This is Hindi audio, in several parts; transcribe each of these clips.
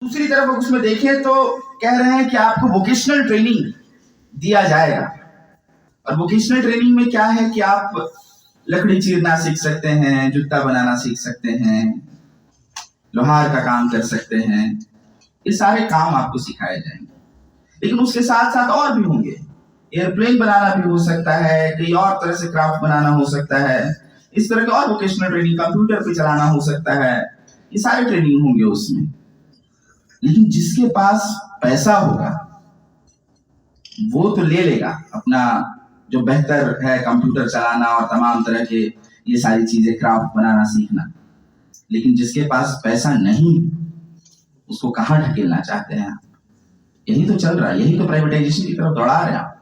दूसरी तरफ उसमें देखें तो कह रहे हैं कि आपको वोकेशनल ट्रेनिंग दिया जाएगा। और वोकेशनल ट्रेनिंग में क्या है कि आप लकड़ी चीरना सीख सकते हैं, जूता बनाना सीख सकते हैं, लोहार का काम कर सकते हैं। ये सारे काम आपको सिखाए जाएंगे, लेकिन उसके साथ साथ और भी होंगे। एयरप्लेन बनाना भी हो सकता है, कई और तरह से क्राफ्ट बनाना हो सकता है, इस तरह के और वोकेशनल ट्रेनिंग, कंप्यूटर पे चलाना हो सकता है। ये सारे ट्रेनिंग होंगे उसमें। लेकिन जिसके पास पैसा होगा वो तो ले लेगा अपना, जो बेहतर है कंप्यूटर चलाना और तमाम तरह के ये सारी चीजें, क्राफ्ट बनाना सीखना। लेकिन जिसके पास पैसा नहीं, उसको कहाँ ढकेलना चाहते हैं आप? यही तो चल रहा है, यही तो प्राइवेटाइजेशन की तरफ दौड़ा रहे हैं आप।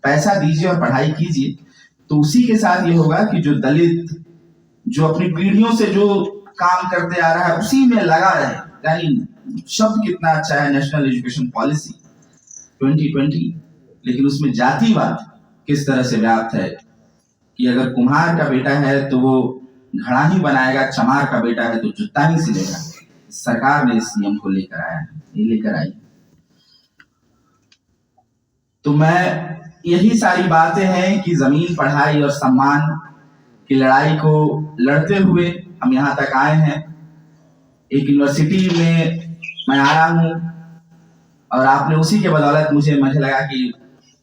पैसा दीजिए और पढ़ाई कीजिए, तो उसी के साथ ये होगा कि जो दलित, जो अपनी पीढ़ियों से जो काम करते आ रहा है उसी में लगा रहे। यानी शब्द कितना अच्छा है, नेशनल एजुकेशन पॉलिसी 2020, लेकिन उसमें जातिवाद किस तरह से व्याप्त है कि अगर कुम्हार का बेटा है तो वो घड़ा ही बनाएगा, चमार का बेटा है तो जूता ही सिलेगा। सरकार ने इस नियम को लेकर आया है, ये लेकर आई। तो मैं, यही सारी बातें हैं कि जमीन, पढ़ाई और सम्मान की लड़ाई को लड़ते हुए हम यहाँ तक आए हैं। एक यूनिवर्सिटी में मैं आया हूँ और आपने उसी के बदौलत मुझे लगा कि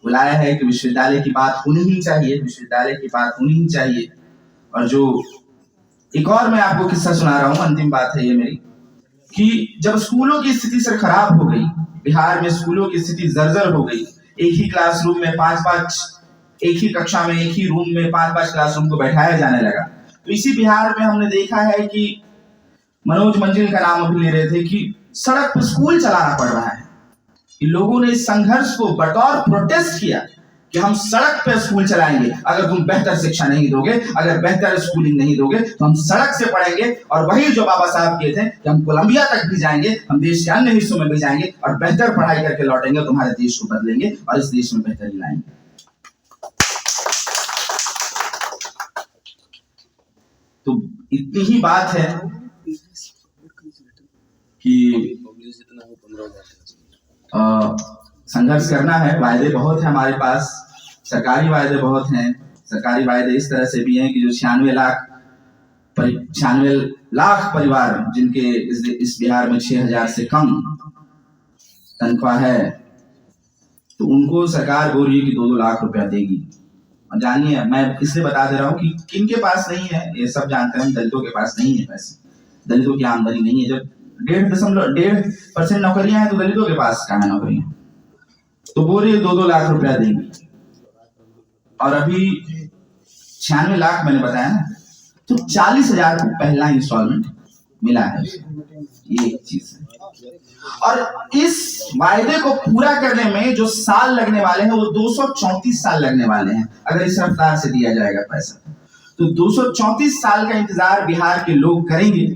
बुलाया है कि विश्वविद्यालय की बात होनी ही चाहिए, विश्वविद्यालय की बात होनी ही चाहिए। और जो एक और मैं आपको किस्सा सुना रहा हूँ, अंतिम बात है ये मेरी, कि जब स्कूलों की स्थिति सर खराब हो गई, बिहार में स्कूलों की स्थिति जर्जर हो गई, एक ही क्लासरूम में एक ही कक्षा में, एक ही रूम में 5-5 क्लासरूम को बैठाया जाने लगा। तो इसी बिहार में हमने देखा है कि मनोज मंजिल का नाम अभी ले रहे थे कि सड़क पर स्कूल चलाना पड़ रहा है। कि लोगों ने इस संघर्ष को बतौर प्रोटेस्ट किया कि हम सड़क पर स्कूल चलाएंगे, अगर तुम बेहतर शिक्षा नहीं दोगे, अगर बेहतर स्कूलिंग नहीं दोगे तो हम सड़क से पढ़ेंगे। और वही जो बाबा साहब किए थे कि हम कोलंबिया तक भी जाएंगे, हम देश के अन्य हिस्सों में भी जाएंगे और बेहतर पढ़ाई करके लौटेंगे, तुम्हारे देश को बदलेंगे और इस देश में बेहतरी लाएंगे। तो इतनी ही बात है कि संघर्ष करना है। वायदे बहुत है हमारे पास, सरकारी वायदे बहुत हैं। सरकारी वायदे इस तरह से भी हैं कि जो 96 लाख परिवार जिनके इस बिहार में 6,000 से कम तनख्वाह है, तो उनको सरकार बोल रही है कि 2-2 लाख रुपया देगी। और जानिए, मैं इसलिए बता दे रहा हूँ कि किनके पास नहीं है, ये सब जानते हैं। दलितों के पास नहीं है पैसे, दलितों की आमदनी नहीं है। जब 1.5% नौकरियां हैं तो दलितों के पास कहाँ है नौकरियां? तो बोल रही है 2-2 लाख रुपया देंगे। और अभी 96 लाख मैंने बताया ना, तो 40,000 को पहला इंस्टॉलमेंट मिला है। ये एक चीज है। और इस वायदे को पूरा करने में जो साल लगने वाले हैं वो 234 साल लगने वाले हैं, अगर इस रफ्तार से दिया जाएगा पैसा। तो 234 साल का इंतजार बिहार के लोग करेंगे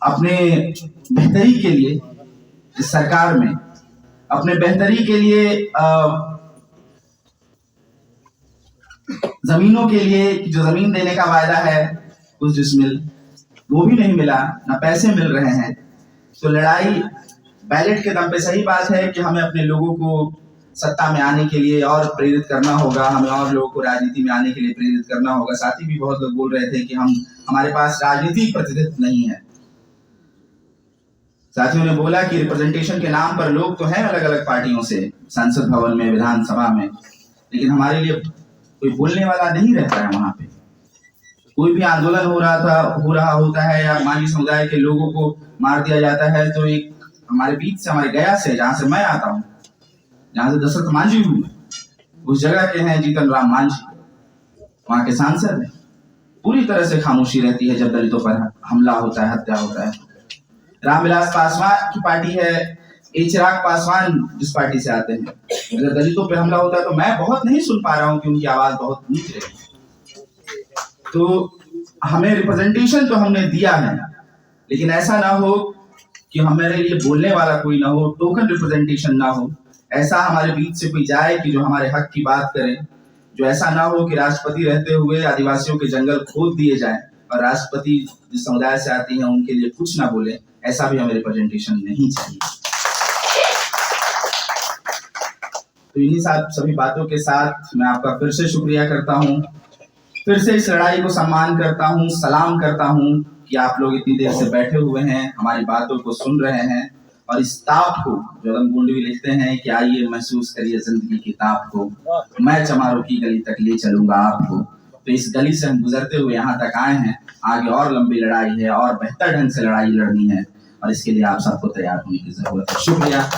अपने बेहतरी के लिए। इस सरकार में अपने बेहतरी के लिए, जमीनों के लिए, जो जमीन देने का वायदा है कुछ डिसमिल, वो भी नहीं मिला, ना पैसे मिल रहे हैं। तो लड़ाई बैलेट के दम पे, सही बात है कि हमें अपने लोगों को सत्ता में आने के लिए और प्रेरित करना होगा, हमें और लोगों को राजनीति में आने के लिए प्रेरित करना होगा। साथ ही भी बहुत लोग बोल रहे थे कि हमारे पास राजनीतिक प्रतिनिधित्व नहीं है। साथियों ने बोला कि रिप्रेजेंटेशन के नाम पर लोग तो हैं अलग अलग पार्टियों से, संसद भवन में, विधानसभा में, लेकिन हमारे लिए कोई बोलने वाला नहीं रहता है। वहां पे कोई भी आंदोलन हो रहा होता है या मांझी समुदाय के लोगों को मार दिया जाता है, तो एक हमारे बीच से, हमारे गया से, जहां से मैं आता हूँ, जहां से दशरथ मांझी हुए, उस जगह के हैं जीतन राम मांझी, वहां के सांसद हैं। पूरी तरह से खामोशी रहती है जब दलितों पर हमला होता है, हत्या होता है। रामविलास पासवान की पार्टी है, चिराग पासवान जिस पार्टी से आते हैं, अगर दलितों पर हमला होता है तो मैं बहुत नहीं सुन पा रहा हूँ कि उनकी आवाज बहुत नीच रही। तो हमें रिप्रेजेंटेशन तो हमने दिया है, लेकिन ऐसा ना हो कि हमारे लिए बोलने वाला कोई ना हो, टोकन रिप्रेजेंटेशन ना हो। ऐसा हमारे बीच से कोई जाए कि जो हमारे हक की बात करे। जो ऐसा ना हो कि राष्ट्रपति रहते हुए आदिवासियों के जंगल खोद दिए जाए और राष्ट्रपति जिस समुदाय से आती हैं उनके लिए कुछ ना बोले। ऐसा भी हमें रिप्रेजेंटेशन नहीं चाहिए। तो इन्हीं सभी बातों के साथ मैं आपका फिर से शुक्रिया करता हूँ, फिर से इस लड़ाई को सम्मान करता हूँ, सलाम करता हूँ कि आप लोग इतनी देर से बैठे हुए हैं, हमारी बातों को सुन रहे हैं और इस ताप को, जो रंगूंडी भी लिखते हैं कि आइए महसूस करिए जिंदगी की ताप को, मैं चमारों की गली तक ले चलूंगा आपको। तो इस गली से हम गुजरते हुए यहाँ तक आए हैं, आगे और लंबी लड़ाई है और बेहतर ढंग से लड़ाई लड़नी है और इसके लिए आप सबको तैयार होने की जरूरत है। शुक्रिया।